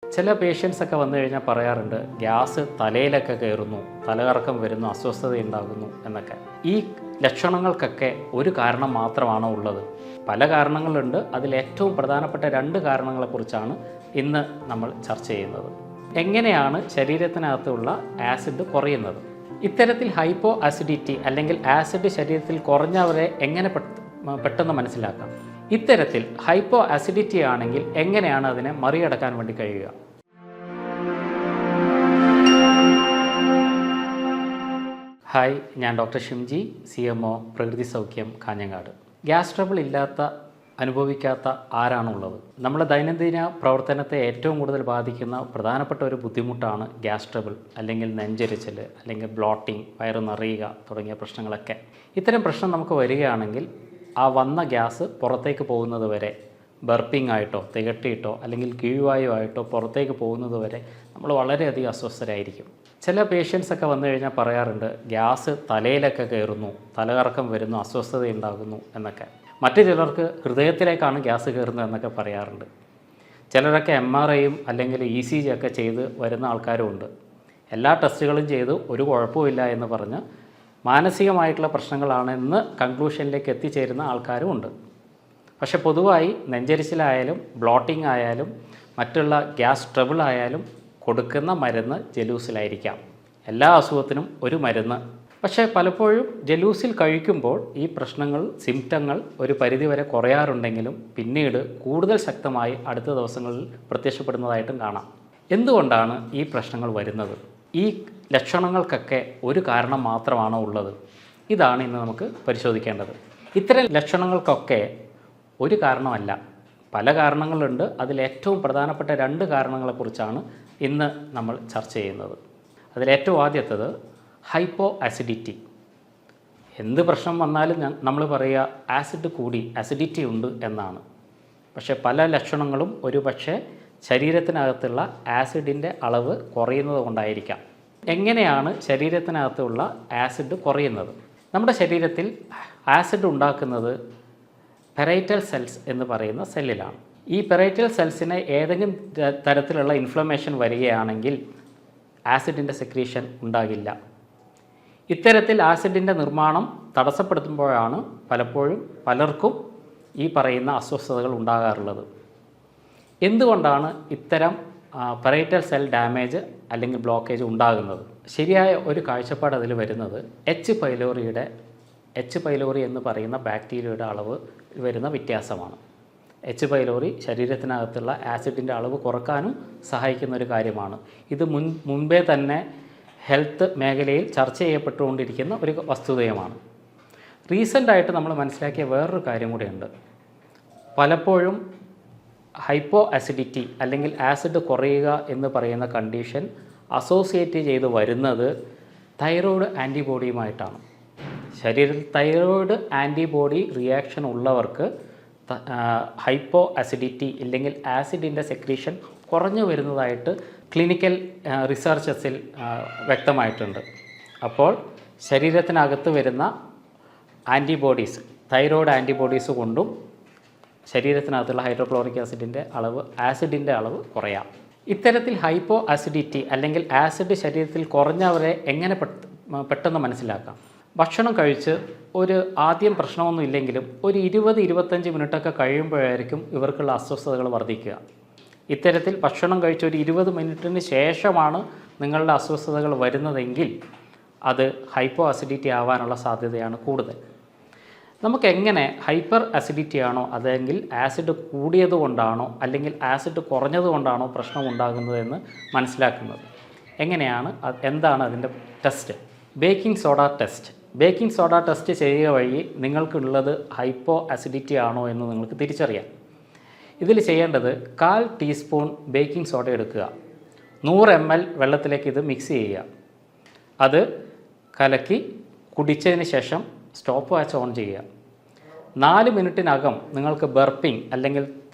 ചില പേഷ്യൻസ് ഒക്കെ വന്നു കഴിഞ്ഞാൽ പറയാറുണ്ട് ഗ്യാസ് തലയിലൊക്കെ കയറുന്നു, തലകറക്കം വരുന്നു, അസ്വസ്ഥത ഉണ്ടാകുന്നു എന്നൊക്കെ. ഈ ലക്ഷണങ്ങൾക്കൊക്കെ ഒരു കാരണം മാത്രമാണോ ഉള്ളത്? പല കാരണങ്ങളുണ്ട്. അതിൽ ഏറ്റവും പ്രധാനപ്പെട്ട 2 കാരണങ്ങളെക്കുറിച്ചാണ് ഇന്ന് നമ്മൾ ചർച്ച ചെയ്യുന്നത്. എങ്ങനെയാണ് ശരീരത്തിനകത്തുള്ള ആസിഡ് കുറയുന്നത്? ഇത്തരത്തിൽ ഹൈപ്പോ ആസിഡിറ്റി അല്ലെങ്കിൽ ആസിഡ് ശരീരത്തിൽ കുറഞ്ഞവരെ എങ്ങനെ പെട്ടെന്ന് മനസ്സിലാക്കാം? ഇത്തരത്തിൽ ഹൈപ്പോ ആസിഡിറ്റി ആണെങ്കിൽ എങ്ങനെയാണ് അതിനെ മറികടക്കാൻ വേണ്ടി കഴിയുക? ഹായ്, ഞാൻ doctor Shimji, CMO Prakruthi Saukhyam, Kanhangad. Gas trouble അനുഭവിക്കാത്ത ആരാണുള്ളത്? നമ്മുടെ ദൈനംദിന പ്രവർത്തനത്തെ ഏറ്റവും കൂടുതൽ ബാധിക്കുന്ന പ്രധാനപ്പെട്ട ഒരു ബുദ്ധിമുട്ടാണ് ഗ്യാസ് ട്രബിൾ, അല്ലെങ്കിൽ നെഞ്ചെരിച്ചൽ, അല്ലെങ്കിൽ ബ്ലോട്ടിംഗ്, വയറ് നിറയുക തുടങ്ങിയ പ്രശ്നങ്ങളൊക്കെ. ഇത്തരം പ്രശ്നം നമുക്ക് വരികയാണെങ്കിൽ ആ വന്ന ഗ്യാസ് പുറത്തേക്ക് പോകുന്നത് വരെ, ബർപ്പിംഗ് ആയിട്ടോ തികട്ടിയിട്ടോ അല്ലെങ്കിൽ കീഴ്വായു ആയിട്ടോ പുറത്തേക്ക് പോകുന്നത് വരെ നമ്മൾ വളരെയധികം അസ്വസ്ഥരായിരിക്കും. ചില പേഷ്യൻസ് ഒക്കെ വന്നു കഴിഞ്ഞാൽ പറയാറുണ്ട് ഗ്യാസ് തലയിലൊക്കെ കയറുന്നു, തലകറക്കം വരുന്നു, അസ്വസ്ഥത ഉണ്ടാകുന്നു എന്നൊക്കെ. മറ്റു ചിലർക്ക് ഹൃദയത്തിലേക്കാണ് ഗ്യാസ് കയറുന്നത് എന്നൊക്കെ പറയാറുണ്ട്. ചിലരൊക്കെ MRIയും അല്ലെങ്കിൽ ECG ഒക്കെ ചെയ്ത് വരുന്ന ആൾക്കാരുമുണ്ട്. എല്ലാ ടെസ്റ്റുകളും ചെയ്ത് ഒരു കുഴപ്പമില്ല എന്ന് പറഞ്ഞ് മാനസികമായിട്ടുള്ള പ്രശ്നങ്ങളാണെന്ന് കൺക്ലൂഷനിലേക്ക് എത്തിച്ചേരുന്ന ആൾക്കാരും ഉണ്ട്. പക്ഷേ പൊതുവായി നെഞ്ചരിച്ചിലായാലും ബ്ലോട്ടിംഗ് ആയാലും മറ്റുള്ള ഗ്യാസ് ട്രബിൾ ആയാലും കൊടുക്കുന്ന മരുന്ന് ജലൂസിലായിരിക്കാം. എല്ലാ അസുഖത്തിനും ഒരു മരുന്ന്. പക്ഷേ പലപ്പോഴും ജലൂസിൽ കഴിക്കുമ്പോൾ ഈ പ്രശ്നങ്ങൾ, സിംറ്റങ്ങൾ ഒരു പരിധിവരെ കുറയാറുണ്ടെങ്കിലും പിന്നീട് കൂടുതൽ ശക്തമായി അടുത്ത ദിവസങ്ങളിൽ പ്രത്യക്ഷപ്പെടുന്നതായിട്ടും കാണാം. എന്തുകൊണ്ടാണ് ഈ പ്രശ്നങ്ങൾ വരുന്നത്? ഈ ലക്ഷണങ്ങൾക്കൊക്കെ ഒരു കാരണം മാത്രമാണോ ഉള്ളത്? ഇതാണ് ഇന്ന് നമുക്ക് പരിശോധിക്കേണ്ടത്. ഇത്തരം ലക്ഷണങ്ങൾക്കൊക്കെ ഒരു കാരണമല്ല, പല കാരണങ്ങളുണ്ട്. അതിൽ ഏറ്റവും പ്രധാനപ്പെട്ട 2 കാരണങ്ങളെക്കുറിച്ചാണ് ഇന്ന് നമ്മൾ ചർച്ച ചെയ്യുന്നത്. അതിലേറ്റവും ആദ്യത്തേത് ഹൈപ്പോ ആസിഡിറ്റി. എന്ത് പ്രശ്നം വന്നാലും നമ്മൾ പറയുക ആസിഡ് കൂടി, ആസിഡിറ്റി ഉണ്ട് എന്നാണ്. പക്ഷേ പല ലക്ഷണങ്ങളും ഒരു പക്ഷേ ശരീരത്തിനകത്തുള്ള ആസിഡിൻ്റെ അളവ് കുറയുന്നത് കൊണ്ടായിരിക്കാം. എങ്ങനെയാണ് ശരീരത്തിനകത്തുള്ള ആസിഡ് കുറയുന്നത്? നമ്മുടെ ശരീരത്തിൽ ആസിഡ് ഉണ്ടാക്കുന്നത് പെറൈറ്റൽ സെൽസ് എന്ന് പറയുന്ന സെല്ലിലാണ്. ഈ പെറൈറ്റൽ സെൽസിന് ഏതെങ്കിലും തരത്തിലുള്ള ഇൻഫ്ലമേഷൻ വരികയാണെങ്കിൽ ആസിഡിൻ്റെ സെക്രീഷൻ ഉണ്ടാകില്ല. ഇത്തരത്തിൽ ആസിഡിൻ്റെ നിർമ്മാണം തടസ്സപ്പെടുത്തുമ്പോഴാണ് പലപ്പോഴും പലർക്കും ഈ പറയുന്ന അസ്വസ്ഥതകൾ ഉണ്ടാകാറുള്ളത്. എന്തുകൊണ്ടാണ് ഇത്തരം പെറൈറ്റൽ സെൽ ഡാമേജ് അല്ലെങ്കിൽ ബ്ലോക്കേജ് ഉണ്ടാകുന്നത്? ശരിയായ ഒരു കാഴ്ചപ്പാട് അതിൽ വരുന്നത് H. പൈലോറി എന്ന് പറയുന്ന ബാക്ടീരിയയുടെ അളവ് വരുന്ന വ്യത്യാസമാണ്. H. പൈലോറി ശരീരത്തിനകത്തുള്ള ആസിഡിൻ്റെ അളവ് കുറക്കാനും സഹായിക്കുന്ന ഒരു കാര്യമാണ്. ഇത് മുൻപേ തന്നെ ഹെൽത്ത് മേഖലയിൽ ചർച്ച ചെയ്യപ്പെട്ടുകൊണ്ടിരിക്കുന്ന ഒരു വസ്തുതയുമാണ്. റീസെൻ്റായിട്ട് നമ്മൾ മനസ്സിലാക്കിയ വേറൊരു കാര്യം കൂടിയുണ്ട്. പലപ്പോഴും ഹൈപ്പോ ആസിഡിറ്റി അല്ലെങ്കിൽ ആസിഡ് കുറയുക എന്ന് പറയുന്ന കണ്ടീഷൻ അസോസിയേറ്റ് ചെയ്ത് വരുന്നത് തൈറോയ്ഡ് ആൻറ്റിബോഡിയുമായിട്ടാണ്. ശരീരത്തിൽ തൈറോയ്ഡ് ആൻറ്റിബോഡി റിയാക്ഷൻ ഉള്ളവർക്ക് ഹൈപ്പോ ആസിഡിറ്റി അല്ലെങ്കിൽ ആസിഡിൻ്റെ സെക്രീഷൻ കുറഞ്ഞു വരുന്നതായിട്ട് ക്ലിനിക്കൽ റിസർച്ചസിൽ വ്യക്തമായിട്ടുണ്ട്. അപ്പോൾ ശരീരത്തിനകത്ത് വരുന്ന ആൻറ്റിബോഡീസ്, തൈറോയ്ഡ് ആൻറ്റിബോഡീസ് കൊണ്ടും ശരീരത്തിനകത്തുള്ള ഹൈഡ്രോക്ലോറിക് ആസിഡിൻ്റെ അളവ് കുറയാം. ഇത്തരത്തിൽ ഹൈപ്പോ ആസിഡിറ്റി അല്ലെങ്കിൽ ആസിഡ് ശരീരത്തിൽ കുറഞ്ഞവരെ എങ്ങനെ പെട്ടെന്ന് മനസ്സിലാക്കാം? ഭക്ഷണം കഴിച്ച് ആദ്യം പ്രശ്നമൊന്നും ഇല്ലെങ്കിലും ഒരു 20-25 മിനിറ്റൊക്കെ കഴിയുമ്പോഴായിരിക്കും ഇവർക്കുള്ള അസ്വസ്ഥതകൾ വർദ്ധിക്കുക. ഇത്തരത്തിൽ ഭക്ഷണം കഴിച്ച് ഒരു 20 മിനിറ്റിന് ശേഷമാണ് നിങ്ങളുടെ അസ്വസ്ഥതകൾ വരുന്നതെങ്കിൽ അത് ഹൈപ്പോ ആസിഡിറ്റി ആവാനുള്ള സാധ്യതയാണ് കൂടുതൽ. നമുക്കെങ്ങനെ ഹൈപ്പർ ആസിഡിറ്റി ആണോ അല്ലെങ്കിൽ ആസിഡ് കൂടിയത് കൊണ്ടാണോ അല്ലെങ്കിൽ ആസിഡ് കുറഞ്ഞത് കൊണ്ടാണോ പ്രശ്നം ഉണ്ടാകുന്നതെന്ന് മനസ്സിലാക്കുന്നത്? എന്താണ് അതിൻ്റെ ടെസ്റ്റ്? ബേക്കിംഗ് സോഡ ടെസ്റ്റ് ചെയ്യുക വഴി നിങ്ങൾക്കുള്ളത് ഹൈപ്പോ ആസിഡിറ്റി ആണോ എന്ന് നിങ്ങൾക്ക് തിരിച്ചറിയാം. ഇതിൽ ചെയ്യേണ്ടത് 1/4 ടീസ്പൂൺ ബേക്കിംഗ് സോഡ എടുക്കുക. 100 ml വെള്ളത്തിലേക്ക് ഇത് മിക്സ് ചെയ്യുക. അത് കലക്കി കുടിച്ചതിന് ശേഷം സ്റ്റോപ്പ് വാച്ച് ഓൺ ചെയ്യുക. 4 മിനിറ്റിനകം നിങ്ങൾക്ക് ബർപ്പിംഗ് അല്ലെങ്കിൽ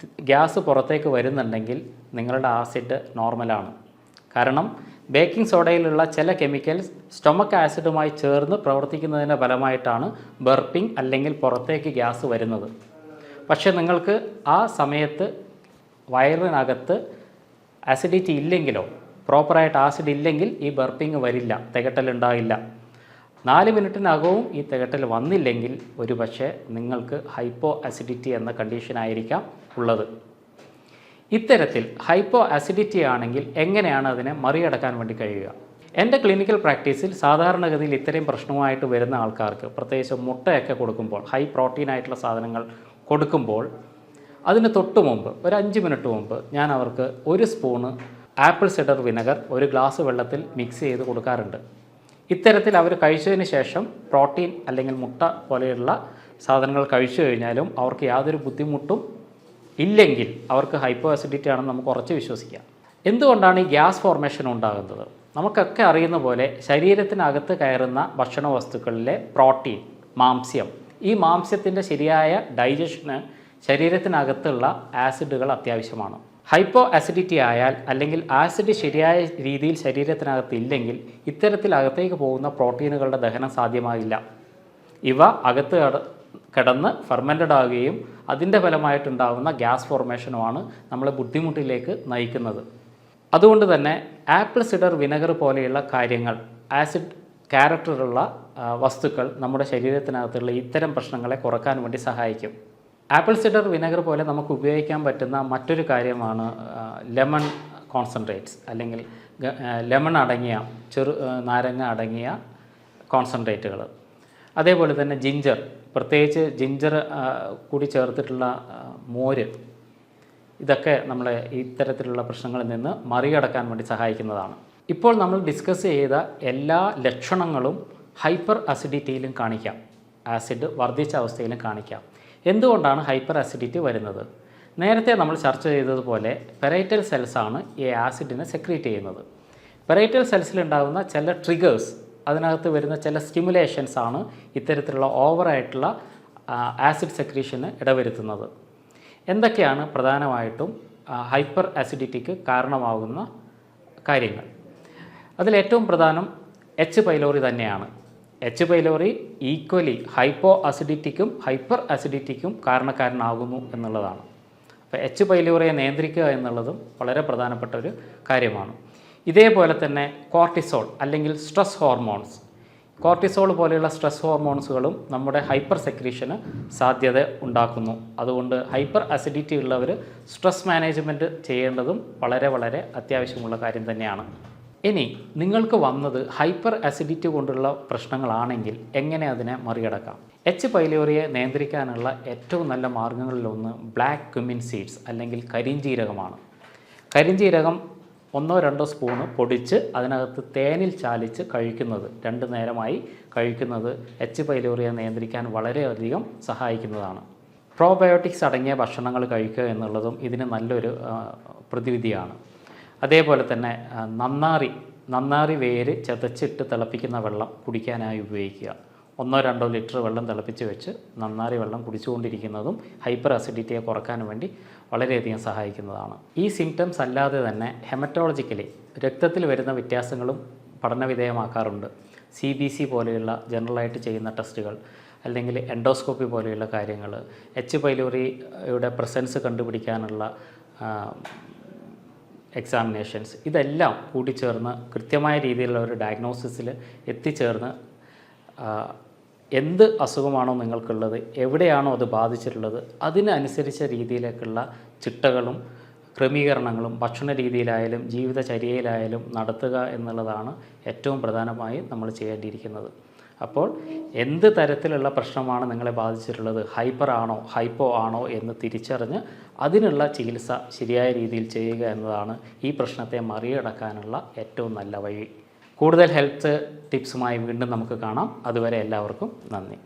ഗ്യാസ് പുറത്തേക്ക് വരുന്നുണ്ടെങ്കിൽ നിങ്ങളുടെ ആസിഡ് നോർമലാണ്. കാരണം ബേക്കിംഗ് സോഡയിലുള്ള ചില കെമിക്കൽസ് സ്റ്റൊമക്ക് ആസിഡുമായി ചേർന്ന് പ്രവർത്തിക്കുന്നതിൻ്റെ ഫലമായിട്ടാണ് ബർപ്പിംഗ് അല്ലെങ്കിൽ പുറത്തേക്ക് ഗ്യാസ് വരുന്നത്. പക്ഷേ നിങ്ങൾക്ക് ആ സമയത്ത് വയറിനകത്ത് ആസിഡിറ്റി ഇല്ലെങ്കിലോ, പ്രോപ്പറായിട്ട് ആസിഡ് ഇല്ലെങ്കിൽ ഈ ബർപ്പിംഗ് വരില്ല, തികട്ടലുണ്ടാവില്ല. 4 മിനിറ്റിനകവും ഈ തികട്ടൽ വന്നില്ലെങ്കിൽ ഒരു പക്ഷേ നിങ്ങൾക്ക് ഹൈപ്പോ അസിഡിറ്റി എന്ന കണ്ടീഷനായിരിക്കാം ഉള്ളത്. ഇത്തരത്തിൽ ഹൈപ്പോ അസിഡിറ്റി ആണെങ്കിൽ എങ്ങനെയാണ് അതിനെ മറികടക്കാൻ വേണ്ടി കഴിയുക? എൻ്റെ ക്ലിനിക്കൽ പ്രാക്ടീസിൽ സാധാരണഗതിയിൽ ഇത്രയും പ്രശ്നവുമായിട്ട് വരുന്ന ആൾക്കാർക്ക്, പ്രത്യേകിച്ച് മുട്ടയൊക്കെ കൊടുക്കുമ്പോൾ, ഹൈ പ്രോട്ടീൻ ആയിട്ടുള്ള സാധനങ്ങൾ കൊടുക്കുമ്പോൾ അതിന് തൊട്ട് മുമ്പ് ഒരു 5 മിനിറ്റ് മുമ്പ് ഞാൻ അവർക്ക് 1 spoon apple cider vinegar 1 glass വെള്ളത്തിൽ മിക്സ് ചെയ്ത് കൊടുക്കാറുണ്ട്. ഇത്തരത്തിൽ അവർ കഴിച്ചതിന് ശേഷം പ്രോട്ടീൻ അല്ലെങ്കിൽ മുട്ട പോലെയുള്ള സാധനങ്ങൾ കഴിച്ചു കഴിഞ്ഞാലും അവർക്ക് യാതൊരു ബുദ്ധിമുട്ടും ഇല്ലെങ്കിൽ അവർക്ക് ഹൈപ്പോ അസിഡിറ്റി ആണെന്ന് നമുക്ക് ഉറച്ച് വിശ്വസിക്കാം. എന്തുകൊണ്ടാണ് ഈ ഗ്യാസ് ഫോർമേഷൻ ഉണ്ടാകുന്നത്? നമുക്കൊക്കെ അറിയുന്ന പോലെ ശരീരത്തിനകത്ത് കയറുന്ന ഭക്ഷണ വസ്തുക്കളിലെ പ്രോട്ടീൻ, മാംസ്യം, ഈ മാംസ്യത്തിൻ്റെ ശരിയായ ഡൈജഷന് ശരീരത്തിനകത്തുള്ള ആസിഡുകൾ അത്യാവശ്യമാണ്. ഹൈപ്പോ അസിഡിറ്റി ആയാൽ അല്ലെങ്കിൽ ആസിഡ് ശരിയായ രീതിയിൽ ശരീരത്തിനകത്ത് ഇല്ലെങ്കിൽ ഇത്തരത്തിൽ അകത്തേക്ക് പോകുന്ന പ്രോട്ടീനുകളുടെ ദഹനം സാധ്യമാകില്ല. ഇവ അകത്ത് കിടന്ന് ഫെർമെൻറ്റഡ് ആവുകയും അതിൻ്റെ ഫലമായിട്ടുണ്ടാകുന്ന ഗ്യാസ് ഫോർമേഷനുമാണ് നമ്മളെ ബുദ്ധിമുട്ടിലേക്ക് നയിക്കുന്നത്. അതുകൊണ്ട് തന്നെ ആപ്പിൾ സിഡർ വിനെഗർ പോലെയുള്ള കാര്യങ്ങൾ, ആസിഡ് ക്യാരക്ടറുള്ള വസ്തുക്കൾ നമ്മുടെ ശരീരത്തിനകത്തുള്ള ഇത്തരം പ്രശ്നങ്ങളെ കുറക്കാൻ വേണ്ടി സഹായിക്കും. ആപ്പിൾ സിഡർ വിനെഗർ പോലെ നമുക്ക് ഉപയോഗിക്കാൻ പറ്റുന്ന മറ്റൊരു കാര്യമാണ് ലെമൺ കോൺസെൻട്രേറ്റ്സ്, അല്ലെങ്കിൽ ലെമൺ അടങ്ങിയ നാരങ്ങ അടങ്ങിയ കോൺസെൻട്രേറ്റുകൾ. അതേപോലെ തന്നെ ജിഞ്ചർ, പ്രത്യേകിച്ച് ജിഞ്ചർ കൂടി ചേർത്തിട്ടുള്ള മോര്, ഇതൊക്കെ നമ്മളെ ഇത്തരത്തിലുള്ള പ്രശ്നങ്ങളിൽ നിന്ന് മറികടക്കാൻ വേണ്ടി സഹായിക്കുന്നതാണ്. ഇപ്പോൾ നമ്മൾ ഡിസ്കസ് ചെയ്ത എല്ലാ ലക്ഷണങ്ങളും ഹൈപ്പർ അസിഡിറ്റിയിലും കാണിക്കാം, ആസിഡ് വർദ്ധിച്ച അവസ്ഥയിലും കാണിക്കാം. എന്തുകൊണ്ടാണ് ഹൈപ്പർ അസിഡിറ്റി വരുന്നത്? നേരത്തെ നമ്മൾ ചർച്ച ചെയ്തതുപോലെ പെരൈറ്റൽ സെൽസാണ് ഈ ആസിഡിനെ സെക്രീറ്റ് ചെയ്യുന്നത്. പെരൈറ്റൽ സെൽസിലുണ്ടാകുന്ന ചില ട്രിഗേഴ്സ്, അതിനകത്ത് വരുന്ന ചില സ്റ്റിമുലേഷൻസ് ആണ് ഇത്തരത്തിലുള്ള ഓവറായിട്ടുള്ള ആസിഡ് സെക്രീഷന് ഇടവരുത്തുന്നത്. എന്തൊക്കെയാണ് പ്രധാനമായിട്ടും ഹൈപ്പർ അസിഡിറ്റിക്ക് കാരണമാകുന്ന കാര്യങ്ങൾ? അതിലേറ്റവും പ്രധാനം എച്ച് പൈലോറി തന്നെയാണ്. എച്ച് പൈലോറി ഈക്വലി ഹൈപ്പോ അസിഡിറ്റിക്കും ഹൈപ്പർ അസിഡിറ്റിക്കും കാരണക്കാരനാകുന്നു എന്നുള്ളതാണ്. അപ്പോൾ എച്ച് പൈലോറിയെ നിയന്ത്രിക്കുക എന്നുള്ളതും വളരെ പ്രധാനപ്പെട്ട ഒരു കാര്യമാണ്. ഇതേപോലെ തന്നെ കോർട്ടിസോൾ അല്ലെങ്കിൽ സ്ട്രെസ് ഹോർമോൺസ്, കോർട്ടിസോൾ പോലെയുള്ള സ്ട്രെസ് ഹോർമോൺസുകളും നമ്മുടെ ഹൈപ്പർ സെക്രീഷന് സാധ്യത ഉണ്ടാക്കുന്നു. അതുകൊണ്ട് ഹൈപ്പർ അസിഡിറ്റി ഉള്ളവർ സ്ട്രെസ് മാനേജ്മെൻറ്റ് ചെയ്യേണ്ടതും വളരെ വളരെ അത്യാവശ്യമുള്ള കാര്യം തന്നെയാണ്. ഇനി നിങ്ങൾക്ക് വന്നത് ഹൈപ്പർ അസിഡിറ്റി കൊണ്ടുള്ള പ്രശ്നങ്ങളാണെങ്കിൽ എങ്ങനെ അതിനെ മറികടക്കാം? എച്ച് പൈലോറിയെ നിയന്ത്രിക്കാനുള്ള ഏറ്റവും നല്ല മാർഗ്ഗങ്ങളിലൊന്ന് ബ്ലാക്ക് ക്യുമിൻ സീഡ്സ് അല്ലെങ്കിൽ കരിഞ്ജീരകമാണ്. കരിഞ്ജീരകം 1-2 സ്പൂണ് പൊടിച്ച് അതിനകത്ത് തേനിൽ ചാലിച്ച് കഴിക്കുന്നത്, 2 നേരമായി കഴിക്കുന്നത് എച്ച് പൈലോറിയെ നിയന്ത്രിക്കാൻ വളരെയധികം സഹായിക്കുന്നതാണ്. പ്രോബയോട്ടിക്സ് അടങ്ങിയ ഭക്ഷണങ്ങൾ കഴിക്കുക എന്നുള്ളതും ഇതിന് നല്ലൊരു പ്രതിവിധിയാണ്. അതേപോലെ തന്നെ നന്നാറി വേര് ചതച്ചിട്ട് തിളപ്പിക്കുന്ന വെള്ളം കുടിക്കാനായി ഉപയോഗിക്കുക. 1-2 ലിറ്റർ വെള്ളം തിളപ്പിച്ച് വെച്ച് നന്നാറി വെള്ളം കുടിച്ചുകൊണ്ടിരിക്കുന്നതും ഹൈപ്പർ അസിഡിറ്റിയെ കുറക്കാൻ വേണ്ടി വളരെയധികം സഹായിക്കുന്നതാണ്. ഈ സിംറ്റംസ് അല്ലാതെ തന്നെ ഹെമറ്റോളജിക്കലി രക്തത്തിൽ വരുന്ന വ്യത്യാസങ്ങളും പഠനവിധേയമാക്കാറുണ്ട്. CBC പോലെയുള്ള ജനറലായിട്ട് ചെയ്യുന്ന ടെസ്റ്റുകൾ, അല്ലെങ്കിൽ എൻഡോസ്കോപ്പി പോലെയുള്ള കാര്യങ്ങൾ, എച്ച് പൈലോറിയുടെ പ്രസൻസ് കണ്ടുപിടിക്കാനുള്ള എക്സാമിനേഷൻസ്, ഇതെല്ലാം കൂടിച്ചേർന്ന് കൃത്യമായ രീതിയിലുള്ള ഒരു ഡയഗ്നോസിസിൽ എത്തിച്ചേർന്ന് എന്ത് അസുഖമാണോ നിങ്ങൾക്കുള്ളത്, എവിടെയാണോ അത് ബാധിച്ചിട്ടുള്ളത്, അതിനനുസരിച്ച രീതിയിലേക്കുള്ള ചിട്ടകളും ക്രമീകരണങ്ങളും ഭക്ഷണ രീതിയിലായാലും ജീവിതചര്യയിലായാലും നടത്തുക എന്നുള്ളതാണ് ഏറ്റവും പ്രധാനമായി നമ്മൾ ചെയ്യേണ്ടിയിരിക്കുന്നത്. അപ്പോൾ എന്ത് തരത്തിലുള്ള പ്രശ്നമാണ് നിങ്ങളെ ബാധിച്ചിട്ടുള്ളത്, ഹൈപ്പർ ആണോ ഹൈപ്പോ ആണോ എന്ന് തിരിച്ചറിഞ്ഞ് അതിനുള്ള ചികിത്സ ശരിയായ രീതിയിൽ ചെയ്യുക എന്നതാണ് ഈ പ്രശ്നത്തെ മറികടക്കാനുള്ള ഏറ്റവും നല്ല വഴി. കൂടുതൽ ഹെൽത്ത് ടിപ്സുമായി വീണ്ടും നമുക്ക് കാണാം. അതുവരെ എല്ലാവർക്കും നന്ദി.